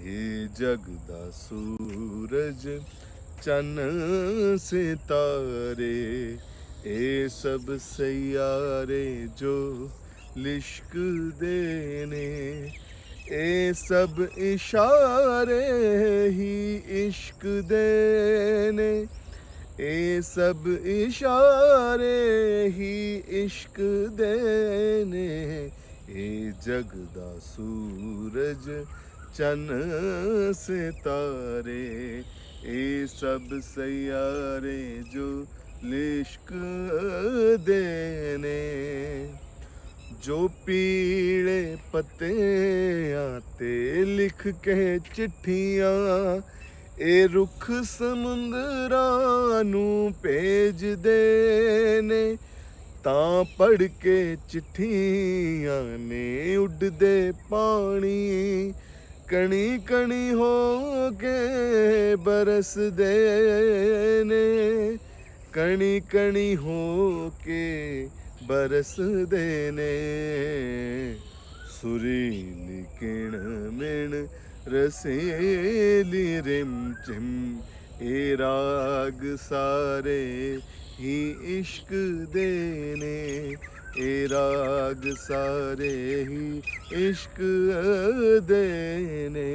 ਇਹ ਜਗ ਦਾ ਸੂਰਜ ਚੰਨ ਸਿਤਾਰੇ, ਇਹ ਸਭ ਸਯਾਰੇ ਜੋ ਲਿਸ਼ਕਦੇ ਨੇ, ਇਹ ਸਭ ਇਸ਼ਾਰੇ ਹੀ ਇਸ਼ਕ ਦੇ ਨੇ, ਇਹ ਸਭ ਇਸ਼ਾਰੇ ਹੀ ਇਸ਼ਕ ਦੇ ਨੇ। ਇਹ ਜਗ ਦਾ ਸੂਰਜ ਚੰਨ ਸਿਤਾਰੇ, ਇਹ ਸਭ ਸਯਾਰੇ ਜੋ ਲਿਸ਼ਕਦੇ ਨੇ। ਜੋ ਪੀਲੇ ਪੱਤਿਆਂ ਤੇ ਲਿਖ ਕੇ ਚਿੱਠੀਆਂ, ਇਹ ਰੁੱਖ ਸਮੁੰਦਰਾਂ ਨੂੰ ਭੇਜਦੇ ਨੇ, ਤਾਂ ਪੜ੍ਹ ਕੇ ਚਿੱਠੀਆਂ ਨੇ ਉੱਡਦੇ ਪਾਣੀ, ਕਣੀ ਕਣੀ ਹੋ ਕੇ ਬਰਸਦੇ ਨੇ, ਕਣੀ ਕਣੀ ਹੋ ਕੇ ਬਰਸਦੇ ਨੇ। ਸੁਰੀਲੀ ਕਿਣ ਮਿਣ ਰਸੇਲੀ ਰਿਮ ਝਿਮ, ਇਹ ਰਾਗ ਸਾਰੇ ਹੀ ਇਸ਼ਕ ਦੇ ਨੇ, ਇਹ ਰਾਗ ਸਾਰੇ ਹੀ ਇਸ਼ਕ ਦੇ ਨੇ।